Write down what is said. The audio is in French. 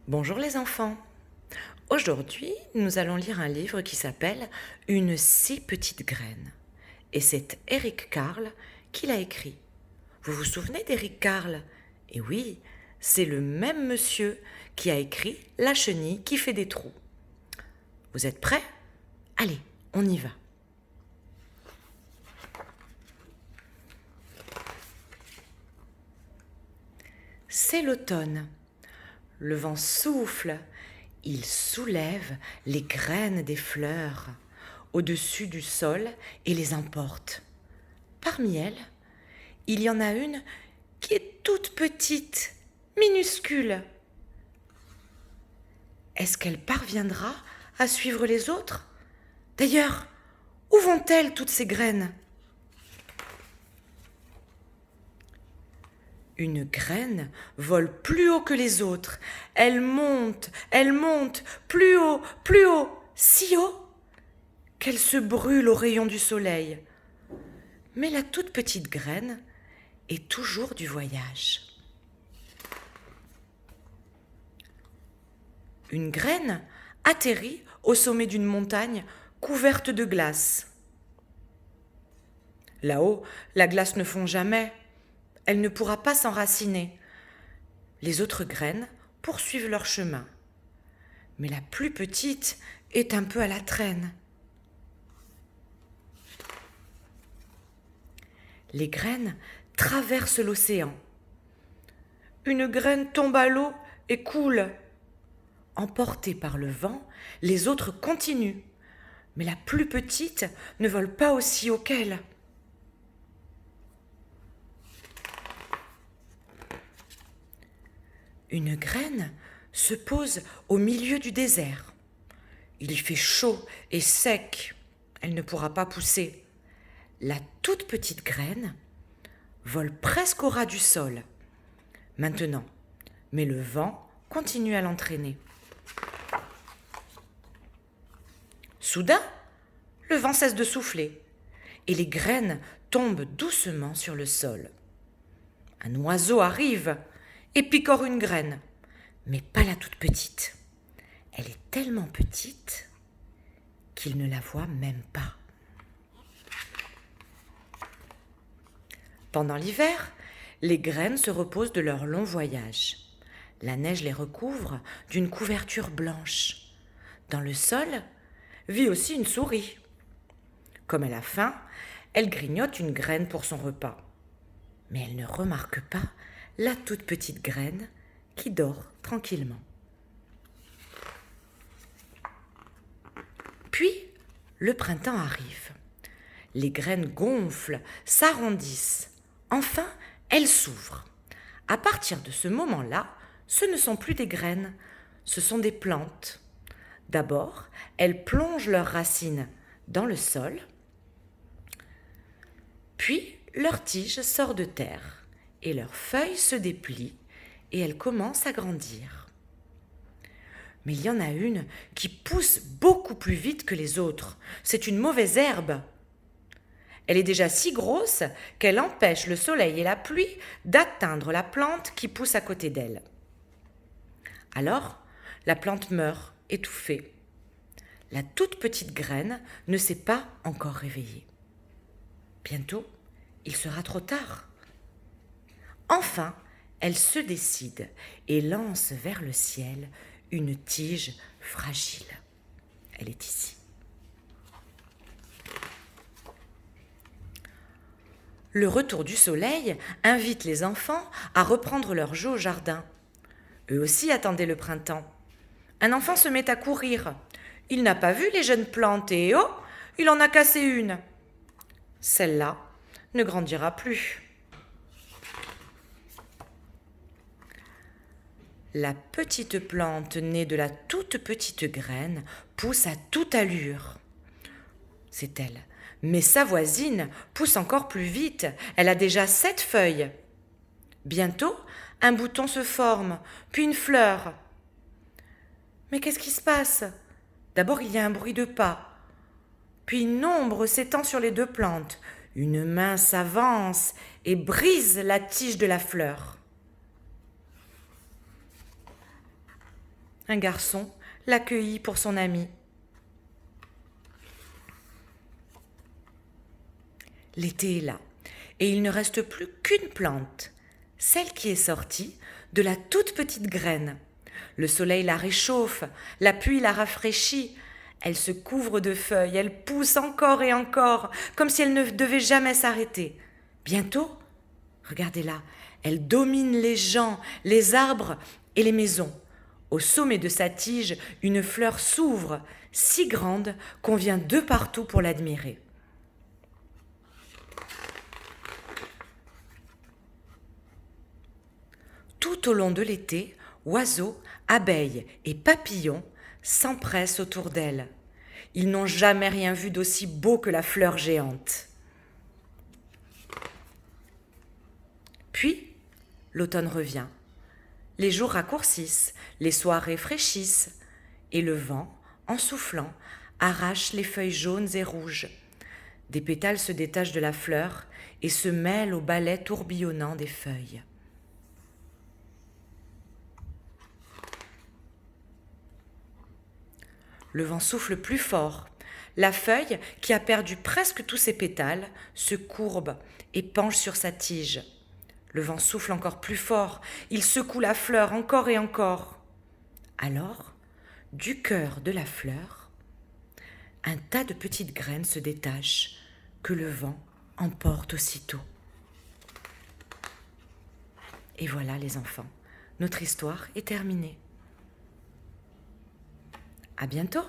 Bonjour les enfants. Aujourd'hui, nous allons lire un livre qui s'appelle Une si petite graine. Et c'est Éric Carle qui l'a écrit. Vous vous souvenez d'Éric Carle? Eh oui, c'est le même monsieur qui a écrit La chenille qui fait des trous. Vous êtes prêts? Allez, on y va. C'est l'automne. Le vent souffle, il soulève les graines des fleurs au-dessus du sol et les emporte. Parmi elles, il y en a une qui est toute petite, minuscule. Est-ce qu'elle parviendra à suivre les autres? D'ailleurs, où vont-elles toutes ces graines? Une graine vole plus haut que les autres. Elle monte, plus haut, si haut qu'elle se brûle aux rayons du soleil. Mais la toute petite graine est toujours du voyage. Une graine atterrit au sommet d'une montagne couverte de glace. Là-haut, la glace ne fond jamais. Elle ne pourra pas s'enraciner. Les autres graines poursuivent leur chemin. Mais la plus petite est un peu à la traîne. Les graines traversent l'océan. Une graine tombe à l'eau et coule. Emportée par le vent, les autres continuent. Mais la plus petite ne vole pas aussi haut qu'elle. Une graine se pose au milieu du désert. Il y fait chaud et sec. Elle ne pourra pas pousser. La toute petite graine vole presque au ras du sol. Maintenant, mais le vent continue à l'entraîner. Soudain, le vent cesse de souffler et les graines tombent doucement sur le sol. Un oiseau arrive et picore une graine, mais pas la toute petite. Elle est tellement petite qu'il ne la voit même pas. Pendant l'hiver, les graines se reposent de leur long voyage. La neige les recouvre d'une couverture blanche. Dans le sol vit aussi une souris. Comme elle a faim, elle grignote une graine pour son repas. Mais elle ne remarque pas la toute petite graine qui dort tranquillement. Puis, le printemps arrive. Les graines gonflent, s'arrondissent. Enfin, elles s'ouvrent. À partir de ce moment-là, ce ne sont plus des graines, ce sont des plantes. D'abord, elles plongent leurs racines dans le sol, puis leur tige sort de terre et leurs feuilles se déplient et elles commencent à grandir. Mais il y en a une qui pousse beaucoup plus vite que les autres. C'est une mauvaise herbe. Elle est déjà si grosse qu'elle empêche le soleil et la pluie d'atteindre la plante qui pousse à côté d'elle. Alors, la plante meurt, étouffée. La toute petite graine ne s'est pas encore réveillée. Bientôt, il sera trop tard. Enfin, elle se décide et lance vers le ciel une tige fragile. Elle est ici. Le retour du soleil invite les enfants à reprendre leur jeu au jardin. Eux aussi attendaient le printemps. Un enfant se met à courir. Il n'a pas vu les jeunes plantes et oh, il en a cassé une. Celle-là ne grandira plus. La petite plante née de la toute petite graine pousse à toute allure. C'est elle. Mais sa voisine pousse encore plus vite. Elle a déjà 7 feuilles. Bientôt, un bouton se forme, puis une fleur. Mais qu'est-ce qui se passe? D'abord, il y a un bruit de pas. Puis une ombre s'étend sur les 2 plantes. Une main s'avance et brise la tige de la fleur. Un garçon l'accueillit pour son ami. L'été est là, et il ne reste plus qu'une plante, celle qui est sortie de la toute petite graine. Le soleil la réchauffe, la pluie la rafraîchit. Elle se couvre de feuilles, elle pousse encore et encore, comme si elle ne devait jamais s'arrêter. Bientôt, regardez-la, elle domine les gens, les arbres et les maisons. Au sommet de sa tige, une fleur s'ouvre, si grande qu'on vient de partout pour l'admirer. Tout au long de l'été, oiseaux, abeilles et papillons s'empressent autour d'elle. Ils n'ont jamais rien vu d'aussi beau que la fleur géante. Puis, l'automne revient. Les jours raccourcissent, les soirées fraîchissent, et le vent, en soufflant, arrache les feuilles jaunes et rouges. Des pétales se détachent de la fleur et se mêlent au balai tourbillonnant des feuilles. Le vent souffle plus fort. La feuille, qui a perdu presque tous ses pétales, se courbe et penche sur sa tige. Le vent souffle encore plus fort. Il secoue la fleur encore et encore. Alors, du cœur de la fleur, un tas de petites graines se détachent que le vent emporte aussitôt. Et voilà les enfants, notre histoire est terminée. À bientôt!